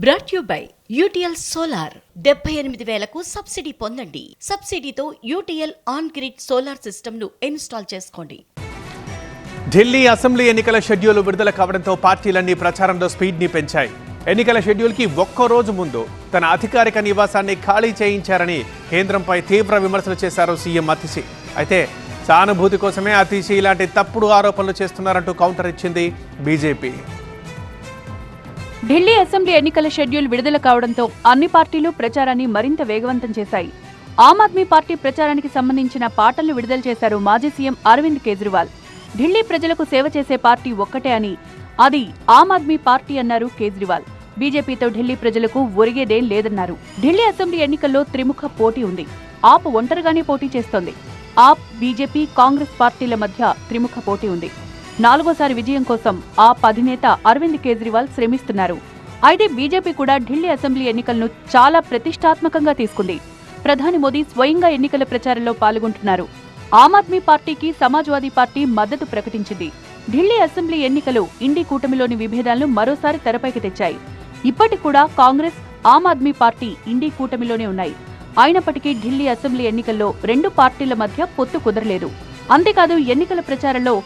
Brought you by UTL solar 78,000కు subsidy పొందండి. సబ్సిడీతో యూటీఎల్ ఆన్ గ్రిడ్ సోలార్ సిస్టమ్ను ఇన్స్టాల్ చేసుకోండి. ఢిల్లీ అసెంబ్లీ ఎన్నికల షెడ్యూల్ విడుదల కావడంతో పార్టీలన్నీ ప్రచారంలో స్పీడ్ని పెంచాయి. ఎన్నికల షెడ్యూల్కి ఒక్కరోజు ముందు తన అధికారిక నివాసాన్ని ఖాళీ చేయించారని కేంద్రంపై తీవ్ర విమర్శలు చేశారు సీఎం అతిశి. అయితే సానుభూతి కోసమే అతిశి ఇలాంటి తప్పుడు ఆరోపణలు చేస్తున్నారంటూ కౌంటర్ ఇచ్చింది బీజేపీ. ఢిల్లీ అసెంబ్లీ ఎన్నికల షెడ్యూల్ విడుదల కావడంతో అన్ని పార్టీలు ప్రచారాన్ని మరింత వేగవంతం చేశాయి. ఆమ్ ఆద్మీ పార్టీ ప్రచారానికి సంబంధించిన పాటలను విడుదల చేశారు మాజీ సీఎం అరవింద్ కేజ్రీవాల్. ఢిల్లీ ప్రజలకు సేవ చేసే పార్టీ ఒక్కటే అని, అది ఆమ్ ఆద్మీ పార్టీ అన్నారు కేజ్రీవాల్. బీజేపీతో ఢిల్లీ ప్రజలకు ఒరిగేదేం లేదన్నారు. ఢిల్లీ అసెంబ్లీ ఎన్నికల్లో త్రిముఖ పోటీ ఉంది. ఆప్ ఒంటరిగానే పోటీ చేస్తోంది. ఆప్, బీజేపీ, కాంగ్రెస్ పార్టీల మధ్య త్రిముఖ పోటీ ఉంది. 4వ విజయం కోసం ఆప్ అధినేత అరవింద్ కేజ్రీవాల్ శ్రమిస్తున్నారు. అయితే బీజేపీ కూడా ఢిల్లీ అసెంబ్లీ ఎన్నికలను చాలా ప్రతిష్టాత్మకంగా తీసుకుంది. ప్రధాని మోదీ స్వయంగా ఎన్నికల ప్రచారంలో పాల్గొంటున్నారు. ఆమ్ ఆద్మీ పార్టీకి సమాజ్వాదీ పార్టీ మద్దతు ప్రకటించింది. ఢిల్లీ అసెంబ్లీ ఎన్నికలు ఇండీ కూటమిలోని విభేదాలను మరోసారి తెరపైకి తెచ్చాయి. ఇప్పటికి కూడా కాంగ్రెస్, ఆమ్ ఆద్మీ పార్టీ ఇండీ కూటమిలోనే ఉన్నాయి. అయినప్పటికీ ఢిల్లీ అసెంబ్లీ ఎన్నికల్లో రెండు పార్టీల మధ్య పొత్తు కుదరలేదు. అంతేకాదు, ఎన్నికల ప్రచారంలో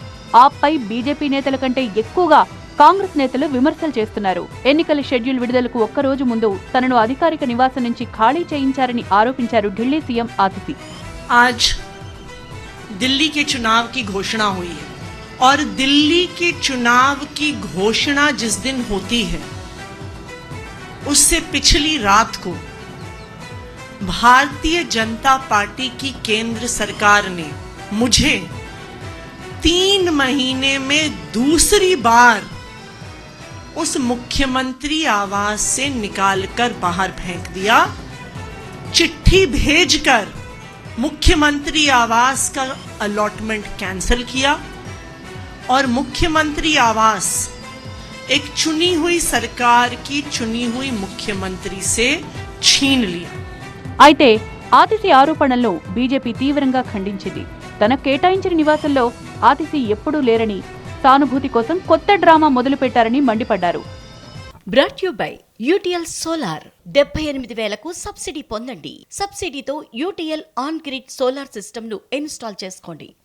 ఆప్పై బీజేపీ నేతల కంటే ఎక్కువగా కాంగ్రెస్ నేతలు విమర్శలు చేస్తున్నారు. ఎన్నికల షెడ్యూల్ విడుదలకు ఒక్కరోజు ముందు తనను అధికారిక నివాసం నుంచి ఖాళీ చేయించారని ఆరోపించారు ఢిల్లీ సీఎం ఆతిశి. आज दिल्ली के चुनाव की घोषणा हुई है और दिल्ली के चुनाव की घोषणा जिस दिन होती है उससे पिछली रात को भारतीय जनता पार्टी की केंद्र सरकार ने मुझे 3 महीने में दूसरी बार उस मुख्यमंत्री आवास से निकालकर बाहर फेंक दिया. चिट्ठी भेजकर मुख्यमंत्री आवास का अलॉटमेंट कैंसिल किया और मुख्यमंत्री आवास एक चुनी हुई सरकार की चुनी हुई मुख्यमंत्री से छीन लिया. అయితే ఆతిశి ఆరోపణలను బీజేపీ తీవ్రంగా ఖండించింది. తన కేటాయించిన నివాసంలో ఆతిశి ఎప్పుడూ లేరని, సానుభూతి కోసం కొత్త డ్రామా మొదలుపెట్టారని మండిపడ్డారు. Brought you by UTL solar 78,000కు సబ్సిడీ పొందండి. సబ్సిడీతో యూటీఎల్ ఆన్ గ్రిడ్ సోలార్ సిస్టమ్ను ఇన్స్టాల్ చేసుకోండి.